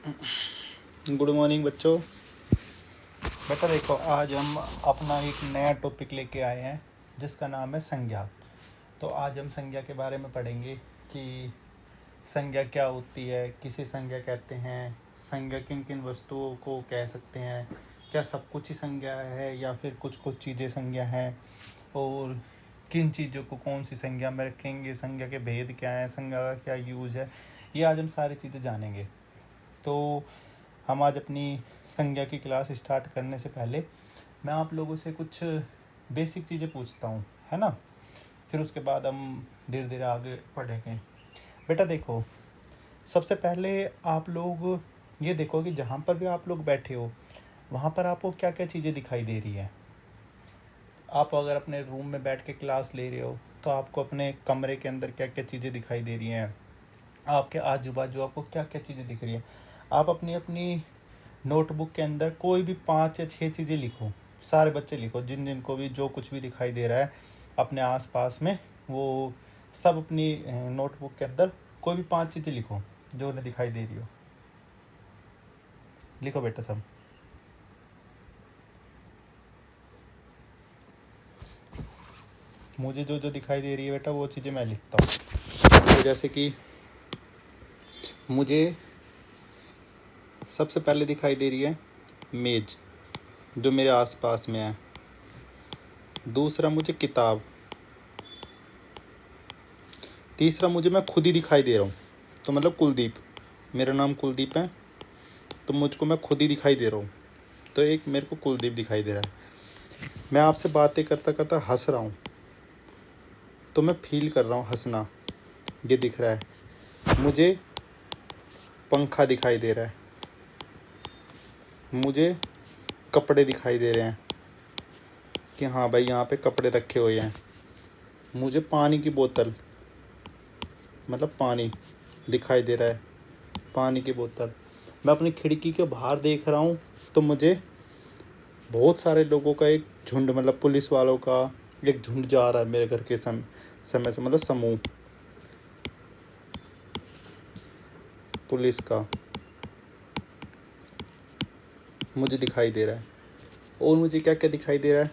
Good morning बच्चों। बेटा देखो, आज हम अपना एक नया टॉपिक लेके आए हैं जिसका नाम है संज्ञा। तो आज हम संज्ञा के बारे में पढ़ेंगे कि संज्ञा क्या होती है, किसे संज्ञा कहते हैं, संज्ञा किन किन वस्तुओं को कह सकते हैं, क्या सब कुछ ही संज्ञा है या फिर कुछ कुछ चीज़ें संज्ञा हैं, और किन चीज़ों को कौन सी संज्ञा में रखेंगे, संज्ञा के भेद क्या हैं, संज्ञा का क्या यूज़ है, ये आज हम सारी चीज़ें जानेंगे। तो हम आज अपनी संज्ञा की क्लास स्टार्ट करने से पहले मैं आप लोगों से कुछ बेसिक चीज़ें पूछता हूँ, है ना। फिर उसके बाद हम धीरे धीरे आगे बढ़ेंगे। बेटा देखो, सबसे पहले आप लोग ये देखो कि जहाँ पर भी आप लोग बैठे हो वहाँ पर आपको क्या क्या चीज़ें दिखाई दे रही है। आप अगर अपने रूम में बैठ के क्लास ले रहे हो तो आपको अपने कमरे के अंदर क्या क्या चीज़ें दिखाई दे रही हैं, आपके आजू बाजू आपको क्या क्या चीज़ें दिख रही हैं। आप अपनी अपनी नोटबुक के अंदर कोई भी 5 या 6 चीज़ें लिखो, सारे बच्चे लिखो, जिन जिन को भी जो कुछ भी दिखाई दे रहा है अपने आसपास में, वो सब अपनी नोटबुक के अंदर कोई भी 5 चीज़ें लिखो जो उन्हें दिखाई दे रही हो। लिखो बेटा सब। मुझे जो जो दिखाई दे रही है बेटा वो चीज़ें मैं लिखता हूँ। तो जैसे कि मुझे सबसे पहले दिखाई दे रही है मेज जो मेरे आसपास में है। दूसरा मुझे किताब। तीसरा मुझे मैं खुद ही दिखाई दे रहा हूँ, तो मतलब कुलदीप, मेरा नाम कुलदीप है तो मुझको मैं खुद ही दिखाई दे रहा हूँ, तो एक मेरे को कुलदीप दिखाई दे रहा है। मैं आपसे बातें करता करता हंस रहा हूँ तो मैं फील कर रहा हूँ हंसना, ये दिख रहा है। मुझे पंखा दिखाई दे रहा है, मुझे कपड़े दिखाई दे रहे हैं कि हाँ भाई यहाँ पे कपड़े रखे हुए हैं। मुझे पानी की बोतल, मतलब पानी दिखाई दे रहा है, पानी की बोतल। मैं अपनी खिड़की के बाहर देख रहा हूँ तो मुझे बहुत सारे लोगों का एक झुंड, मतलब पुलिस वालों का एक झुंड जा रहा है मेरे घर के समय से, मतलब समूह पुलिस का मुझे दिखाई दे रहा है। और मुझे क्या क्या दिखाई दे रहा है,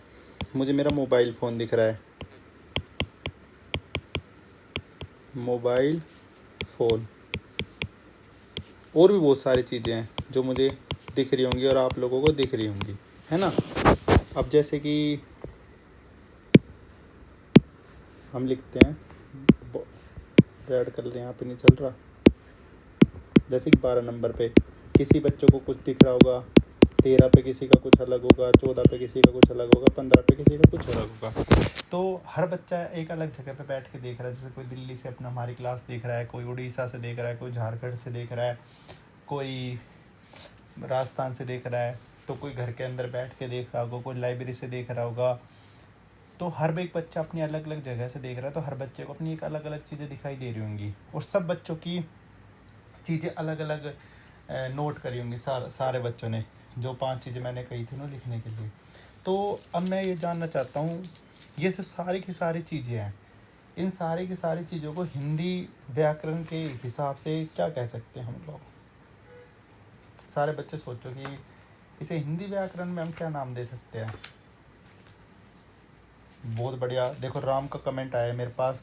मुझे मेरा मोबाइल फ़ोन दिख रहा है, मोबाइल फ़ोन। और भी बहुत सारी चीज़ें हैं जो मुझे दिख रही होंगी और आप लोगों को दिख रही होंगी, है ना। अब जैसे कि हम लिखते हैं, रेड कलर यहाँ पे नहीं चल रहा, जैसे कि 12 नंबर पे किसी बच्चों को कुछ दिख रहा होगा, 13 पे किसी का कुछ अलग होगा, 14 पे किसी का कुछ अलग होगा, 15 पे किसी का कुछ अलग होगा। तो हर बच्चा एक अलग जगह पे बैठ के देख रहा है। जैसे कोई दिल्ली से अपना हमारी क्लास देख रहा है, कोई उड़ीसा से देख रहा है, कोई झारखंड से देख रहा है, कोई राजस्थान से देख रहा है, तो कोई घर के अंदर बैठ के देख रहा होगा, कोई लाइब्रेरी से देख रहा होगा। तो हर एक बच्चा अपनी अलग अलग जगह से देख रहा है, तो हर बच्चे को अपनी एक अलग अलग चीज़ें दिखाई दे रही होंगी, और सब बच्चों की चीज़ें अलग अलग नोट करी होंगी। सारे बच्चों ने जो 5 चीज़ें मैंने कही थी ना लिखने के लिए। तो अब मैं ये जानना चाहता हूँ, ये जो सारी की सारी चीज़ें हैं, इन सारी की सारी चीज़ों को हिंदी व्याकरण के हिसाब से क्या कह सकते हैं हम लोग। सारे बच्चे सोचो कि इसे हिंदी व्याकरण में हम क्या नाम दे सकते हैं। बहुत बढ़िया। देखो राम का कमेंट आया मेरे पास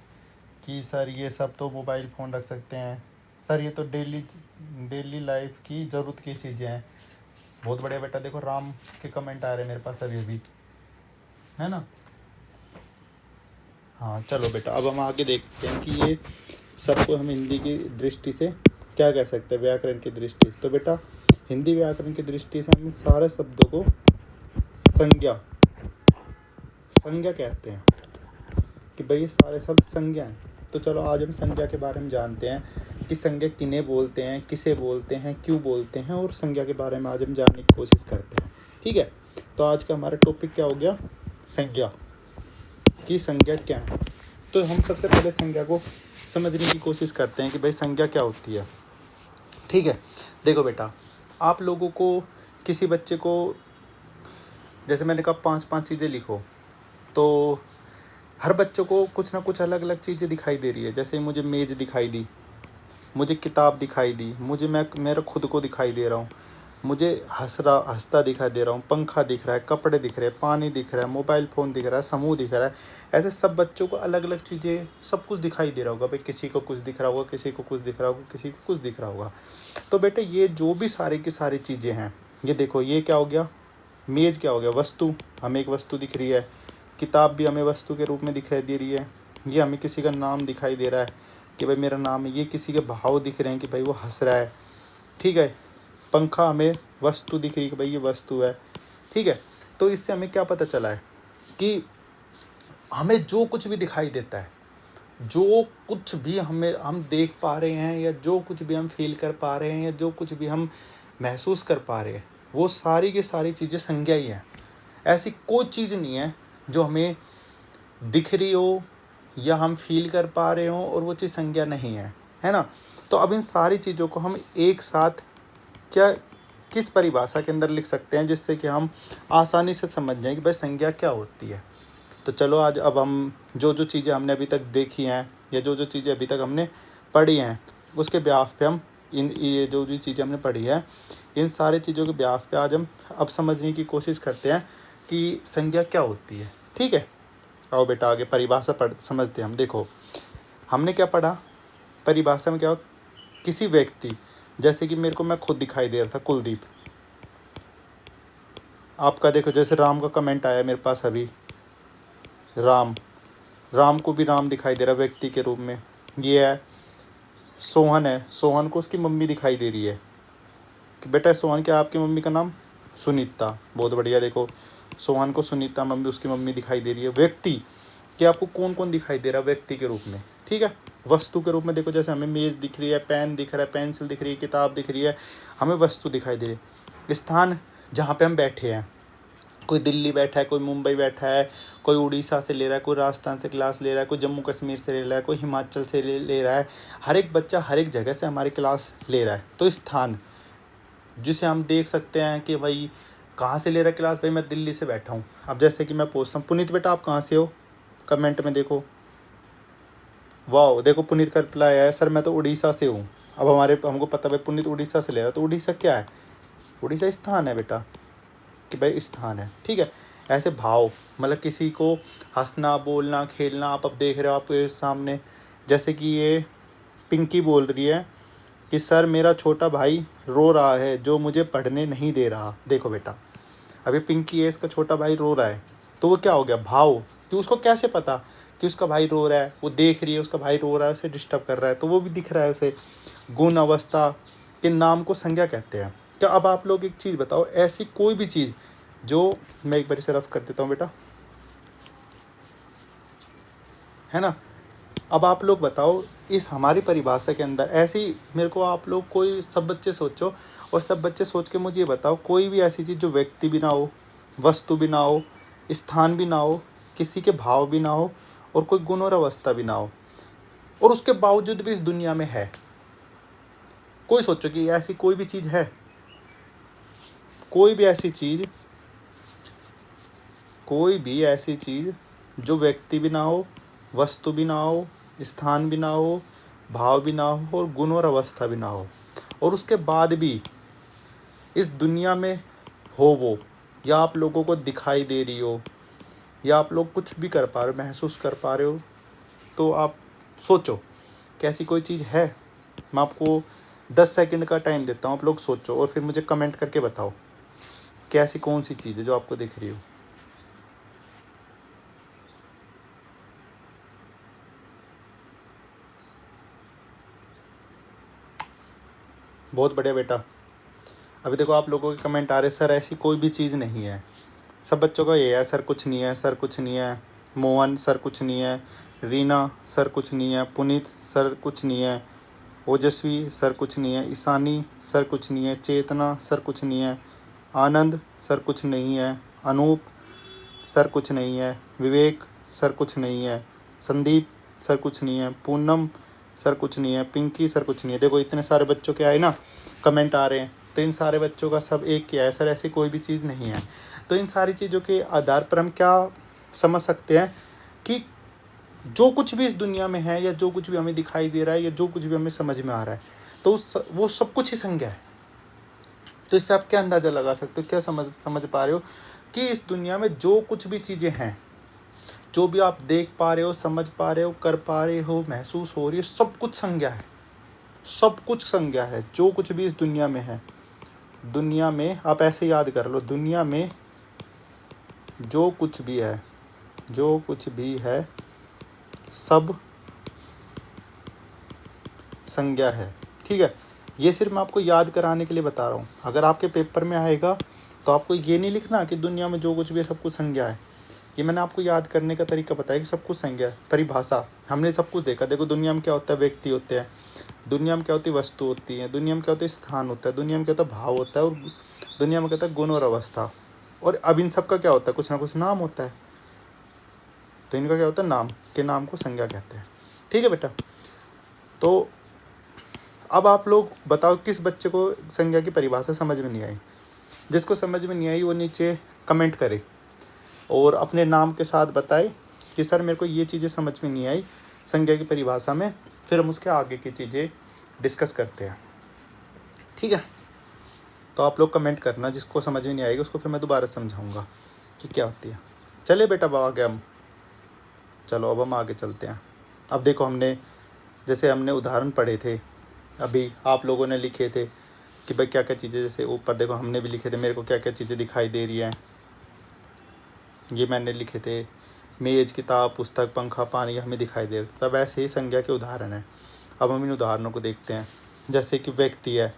कि सर ये सब तो मोबाइल फ़ोन रख सकते हैं, सर ये तो डेली लाइफ की ज़रूरत की चीज़ें हैं। बहुत बढ़िया बेटा। देखो राम के कमेंट आ रहे हैं मेरे पास अभी, है ना। हाँ चलो बेटा, अब हम आगे देखते हैं कि ये सबको हम हिंदी की दृष्टि से क्या कह सकते हैं, व्याकरण की दृष्टि से। तो बेटा हिंदी व्याकरण की दृष्टि से हम सारे शब्दों को संज्ञा कहते हैं कि भाई ये सारे शब्द संज्ञा हैं। तो चलो आज हम संज्ञा के बारे में जानते हैं कि संज्ञा किन्हें बोलते हैं, किसे बोलते हैं, क्यों बोलते हैं, और संज्ञा के बारे में आज हम जानने की कोशिश करते हैं। ठीक है, तो आज का हमारा टॉपिक क्या हो गया, संज्ञा की संज्ञा क्या है। तो हम सबसे पहले संज्ञा को समझने की कोशिश करते हैं कि भाई संज्ञा क्या होती है। ठीक है, देखो बेटा, आप लोगों को किसी बच्चे को, जैसे मैंने कहा 5 चीज़ें लिखो, तो हर बच्चों को कुछ ना कुछ अलग अलग चीज़ें दिखाई दे रही है। जैसे मुझे मेज़ दिखाई दी, मुझे किताब दिखाई दी, मुझे मेरा खुद को दिखाई दे रहा हूँ, मुझे हंसता दिखाई दे रहा हूँ, पंखा दिख रहा है, कपड़े दिख रहे हैं, पानी दिख रहा है, मोबाइल फ़ोन दिख रहा है, समूह दिख रहा है। ऐसे सब बच्चों को अलग अलग चीज़ें सब कुछ दिखाई दे रहा होगा भाई। किसी को कुछ दिख रहा होगा, किसी को कुछ दिख रहा होगा, किसी को कुछ दिख रहा होगा। तो बेटा ये जो भी सारी की सारी चीज़ें हैं, ये देखो ये क्या हो गया, मेज़ क्या हो गया, वस्तु। हमें एक वस्तु दिख रही है। किताब भी हमें वस्तु के रूप में दिखाई दे रही है। ये हमें किसी का नाम दिखाई दे रहा है कि भाई मेरा नाम है। ये किसी के भाव दिख रहे हैं कि भाई वो हंस रहा है, ठीक है। पंखा हमें वस्तु दिख रही है कि भाई ये वस्तु है, ठीक है। तो इससे हमें क्या पता चला है कि हमें जो कुछ भी दिखाई देता है, जो कुछ भी हम देख पा रहे हैं, या जो कुछ भी हम फील कर पा रहे हैं, या जो कुछ भी हम महसूस कर पा रहे हैं, वो सारी की सारी चीज़ें संज्ञा ही हैं। ऐसी कोई चीज़ नहीं है जो हमें दिख रही हो या हम फील कर पा रहे हो और वो चीज़ संज्ञा नहीं है ना। तो अब इन सारी चीज़ों को हम एक साथ क्या किस परिभाषा के अंदर लिख सकते हैं जिससे कि हम आसानी से समझ जाएं कि भाई संज्ञा क्या होती है। तो चलो आज अब हम जो जो चीज़ें हमने अभी तक देखी हैं, या जो जो चीज़ें अभी तक हमने पढ़ी हैं, उसके ब्याह पे हम ये जो भी चीज़ें हमने पढ़ी है, इन सारी चीज़ों के ब्याह पे आज हम अब समझने की कोशिश करते हैं कि संज्ञा क्या होती है, ठीक है। आओ बेटा आगे परिभाषा पढ़ समझते हैं हम। देखो हमने क्या पढ़ा, परिभाषा में क्या हो, किसी व्यक्ति, जैसे कि मेरे को मैं खुद दिखाई दे रहा था कुलदीप। आपका देखो जैसे राम का कमेंट आया मेरे पास अभी, राम को भी राम दिखाई दे रहा है व्यक्ति के रूप में। ये है सोहन, है सोहन को उसकी मम्मी दिखाई दे रही है कि बेटा सोहन, क्या आपकी मम्मी का नाम सुनीता, बहुत बढ़िया। देखो सोहन को सुनीता मम्मी, उसकी मम्मी दिखाई दे रही है। व्यक्ति कि आपको कौन कौन दिखाई दे रहा है व्यक्ति के रूप में, ठीक है। वस्तु के रूप में देखो जैसे हमें मेज़ दिख रही है, पेन दिख रहा है, पेंसिल दिख रही है, किताब दिख रही है, हमें वस्तु दिखाई दे रही है। स्थान जहाँ पे हम बैठे हैं, कोई दिल्ली बैठा है, कोई मुंबई बैठा है, कोई उड़ीसा से ले रहा है, कोई राजस्थान से क्लास ले रहा है, कोई जम्मू कश्मीर से ले रहा है, कोई हिमाचल से ले रहा है। हर एक बच्चा हर एक जगह से हमारी क्लास ले रहा है। तो स्थान जिसे हम देख सकते हैं कि भाई कहाँ से ले रहा है क्लास, भाई मैं दिल्ली से बैठा हूँ। अब जैसे कि मैं पूछता हूँ पुनीत बेटा आप कहाँ से हो, कमेंट में देखो, वाह देखो पुनीत का रिप्लाई आया है सर मैं तो उड़ीसा से हूँ। अब हमको पता भाई पुनीत उड़ीसा से ले रहा है, तो उड़ीसा क्या है, उड़ीसा स्थान है बेटा, कि भाई स्थान है, ठीक है। ऐसे भाव मतलब किसी को हंसना, बोलना, खेलना। आप अब देख रहे हो आपके सामने, जैसे कि ये पिंकी बोल रही है कि सर मेरा छोटा भाई रो रहा है जो मुझे पढ़ने नहीं दे रहा। देखो बेटा अभी पिंकी है, इसका छोटा भाई रो रहा है, तो वो क्या हो गया भाव, कि उसको कैसे पता कि उसका भाई रो रहा है, वो देख रही है उसका भाई रो रहा है, उसे डिस्टर्ब कर रहा है, तो वो भी दिख रहा है उसे। गुण अवस्था के नाम को संज्ञा कहते हैं। क्या अब आप लोग एक चीज़ बताओ, ऐसी कोई भी चीज़ जो, मैं एक बार इसे रफ कर देता हूँ बेटा, है ना। अब आप लोग बताओ इस हमारी परिभाषा के अंदर ऐसी, मेरे को आप लोग कोई सब बच्चे सोचो, और सब बच्चे सोच के मुझे ये बताओ कोई भी ऐसी चीज़ जो व्यक्ति भी ना हो, वस्तु भी ना हो, स्थान भी ना हो, किसी के भाव भी ना हो, और कोई गुण और अवस्था भी ना हो, और उसके बावजूद भी इस दुनिया में है। कोई सोचो कि ऐसी कोई भी चीज़ है, कोई भी ऐसी चीज़ जो व्यक्ति भी ना हो, वस्तु भी ना हो, स्थान भी ना हो, भाव भी ना हो, और गुण और अवस्था भी ना हो, और उसके बाद भी इस दुनिया में हो वो, या आप लोगों को दिखाई दे रही हो, या आप लोग कुछ भी कर पा रहे हो, महसूस कर पा रहे हो, तो आप सोचो कि ऐसी कोई चीज़ है। मैं आपको 10 सेकंड का टाइम देता हूँ, आप लोग सोचो और फिर मुझे कमेंट करके बताओ कि ऐसी कौन सी चीज़ है जो आपको दिख रही हो। बहुत बढ़िया बेटा। अभी देखो आप लोगों के कमेंट आ रहे, सर ऐसी कोई भी चीज़ नहीं है। सब बच्चों का ये है, सर कुछ नहीं है, सर कुछ नहीं है। मोहन सर कुछ नहीं है, रीना सर कुछ नहीं है, पुनीत सर कुछ नहीं है, ओजस्वी सर कुछ नहीं है, ईशानी सर कुछ नहीं है, चेतना सर कुछ नहीं है, आनंद सर कुछ नहीं है, अनूप सर कुछ नहीं है, विवेक सर कुछ नहीं है, संदीप सर कुछ नहीं है, पूनम सर कुछ नहीं है, पिंकी सर कुछ नहीं है। देखो इतने सारे बच्चों के आए ना कमेंट आ रहे हैं, तो इन सारे बच्चों का सब एक क्या है, सर ऐसी कोई भी चीज़ नहीं है। तो इन सारी चीज़ों के आधार पर हम क्या समझ सकते हैं कि जो कुछ भी इस दुनिया में है या जो कुछ भी हमें दिखाई दे रहा है या जो कुछ भी हमें समझ में आ रहा है, तो वो सब कुछ ही संज्ञा है। तो इससे आप क्या अंदाज़ा लगा सकते हो, क्या समझ पा रहे हो कि इस दुनिया में जो कुछ भी चीज़ें हैं, जो भी आप देख पा रहे हो, समझ पा रहे हो, कर पा रहे हो, महसूस हो रही है, सब कुछ संज्ञा है। सब कुछ संज्ञा है। जो कुछ भी इस दुनिया में है, दुनिया में आप ऐसे याद कर लो, दुनिया में जो कुछ भी है, जो कुछ भी है, सब संज्ञा है। ठीक है, ये सिर्फ मैं आपको याद कराने के लिए बता रहा हूँ। अगर आपके पेपर में आएगा तो आपको ये नहीं लिखना कि दुनिया में जो कुछ भी है सब कुछ संज्ञा है। ये मैंने आपको याद करने का तरीका बताया कि सब कुछ संज्ञा है। परिभाषा हमने सब कुछ देखा। देखो दुनिया में क्या होता है, व्यक्ति होते हैं, दुनिया में क्या होती है, वस्तु होती है, दुनिया में क्या होता है, स्थान होता है, दुनिया में क्या होता है, भाव होता है, और दुनिया में क्या होता है, गुण और अवस्था। और अब इन सब का क्या होता है, कुछ ना कुछ नाम होता है। तो इनका क्या होता है, नाम, के नाम को संज्ञा कहते हैं। ठीक है बेटा, तो अब आप लोग बताओ किस बच्चे को संज्ञा की परिभाषा समझ में नहीं आई। जिसको समझ में नहीं आई वो नीचे कमेंट करे और अपने नाम के साथ बताए कि सर मेरे को ये चीज़ें समझ में नहीं आई संज्ञा की परिभाषा में, फिर हम उसके आगे की चीज़ें डिस्कस करते हैं। ठीक है, तो आप लोग कमेंट करना, जिसको समझ में नहीं आएगी उसको फिर मैं दोबारा समझाऊंगा कि क्या होती है। चले बेटा, अब आगे हम चलो, अब हम आगे चलते हैं। अब देखो, हमने उदाहरण पढ़े थे, अभी आप लोगों ने लिखे थे कि भाई क्या क्या चीज़ें, जैसे ऊपर देखो हमने भी लिखे थे, मेरे को क्या क्या चीज़ें दिखाई दे रही हैं, ये मैंने लिखे थे, मेज़, किताब, पुस्तक, पंखा, पानी, हमें दिखाई दे रहा। तब ऐसे ही संज्ञा के उदाहरण हैं। अब हम इन उदाहरणों को देखते हैं। जैसे कि व्यक्ति है,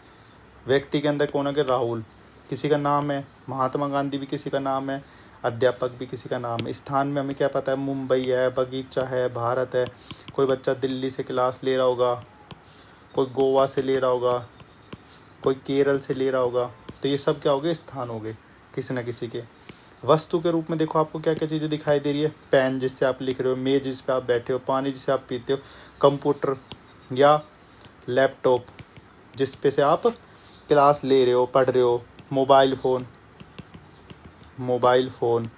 व्यक्ति के अंदर कौन है, राहुल किसी का नाम है, महात्मा गांधी भी किसी का नाम है, अध्यापक भी किसी का नाम है। स्थान में हमें क्या पता है, मुंबई है, बगीचा है, भारत है। कोई बच्चा दिल्ली से क्लास ले रहा होगा, कोई गोवा से ले रहा होगा, कोई केरल से ले रहा होगा। तो ये सब क्या हो गए, स्थान हो गए किसी न किसी के। वस्तु के रूप में देखो आपको क्या क्या चीज़ें दिखाई दे रही है, पेन जिससे आप लिख रहे हो, मेज जिस पे आप बैठे हो, पानी जिसे आप पीते हो, कंप्यूटर या लैपटॉप जिस पे से आप क्लास ले रहे हो, पढ़ रहे हो, मोबाइल फ़ोन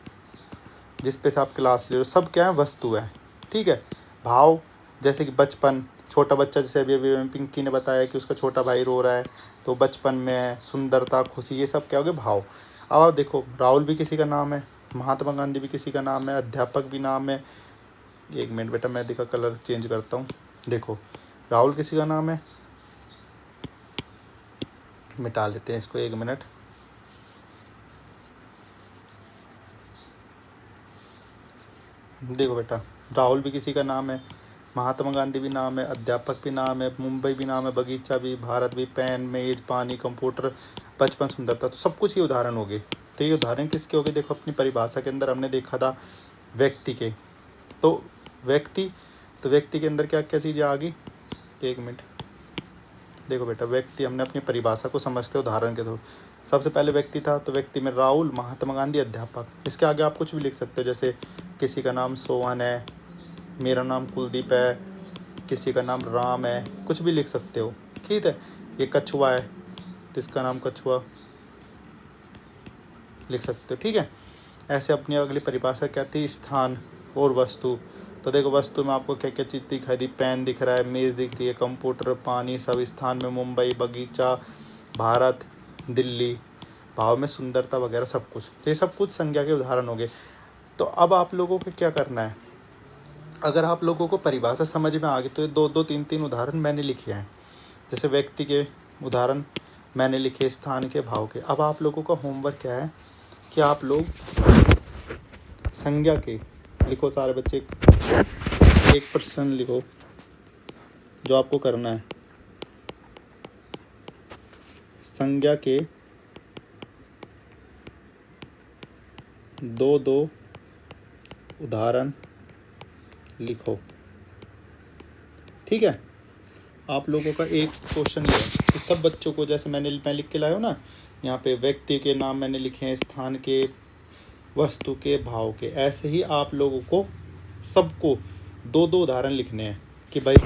जिस पे से आप क्लास ले रहे हो, सब क्या है, वस्तु है। ठीक है, भाव जैसे कि बचपन, छोटा बच्चा, जैसे अभी पिंकी ने बताया कि उसका छोटा भाई रो रहा है तो बचपन में सुंदरता, खुशी, ये सब क्या हो गए, भाव। अब आप देखो, राहुल भी किसी का नाम है, महात्मा गांधी भी किसी का नाम है, अध्यापक भी नाम है। एक मिनट बेटा, मैं देखा कलर चेंज करता हूँ। देखो, राहुल किसी का नाम है, मिटा लेते हैं इसको, एक मिनट। देखो बेटा, राहुल भी किसी का नाम है, महात्मा गांधी भी नाम है, अध्यापक भी नाम है, मुंबई भी नाम है, बगीचा भी, भारत भी, पेन, मेज, पानी, कंप्यूटर, बचपन, सुंदरता। तो सब कुछ ये उदाहरण हो गए। तो ये उदाहरण किसके हो गए, देखो अपनी परिभाषा के अंदर हमने देखा था व्यक्ति के। तो व्यक्ति के अंदर क्या क्या चीज़ें आ गई, एक मिनट। देखो बेटा, व्यक्ति हमने अपनी परिभाषा को समझते उदाहरण के थ्रू। सबसे पहले व्यक्ति था, तो व्यक्ति में राहुल, महात्मा गांधी, अध्यापक। इसके आगे आप कुछ भी लिख सकते हो, जैसे किसी का नाम सोहन है, मेरा नाम कुलदीप है, किसी का नाम राम है, कुछ भी लिख सकते हो। ठीक है, ये कछुआ है तो इसका नाम कछुआ लिख सकते हो। ठीक है, ऐसे अपनी अगली परिभाषा क्या थी, स्थान और वस्तु। तो देखो, वस्तु में आपको क्या क्या चीज़ दिखाई दी, पेन दिख रहा है, मेज़ दिख रही है, कंप्यूटर, पानी, सब। स्थान में मुंबई, बगीचा, भारत, दिल्ली। भाव में सुंदरता वगैरह सब कुछ। तो ये सब कुछ संज्ञा के उदाहरण हो गए। तो अब आप लोगों को क्या करना है, अगर आप लोगों को परिभाषा समझ में आ गई तो ये 2-2, 3-3 उदाहरण मैंने लिखे हैं। जैसे व्यक्ति के उदाहरण मैंने लिखे, स्थान के, भाव के। अब आप लोगों का होमवर्क क्या है कि आप लोग संज्ञा के लिखो, सारे बच्चे एक प्रश्न लिखो जो आपको करना है। संज्ञा के 2-2 उदाहरण लिखो। ठीक है, आप लोगों का एक क्वेश्चन ये है कि सब बच्चों को, जैसे मैं लिख के लाया हूँ ना, यहाँ पे व्यक्ति के नाम मैंने लिखे हैं, स्थान के, वस्तु के, भाव के। ऐसे ही आप लोगों को सबको 2-2 उदाहरण लिखने हैं कि भाई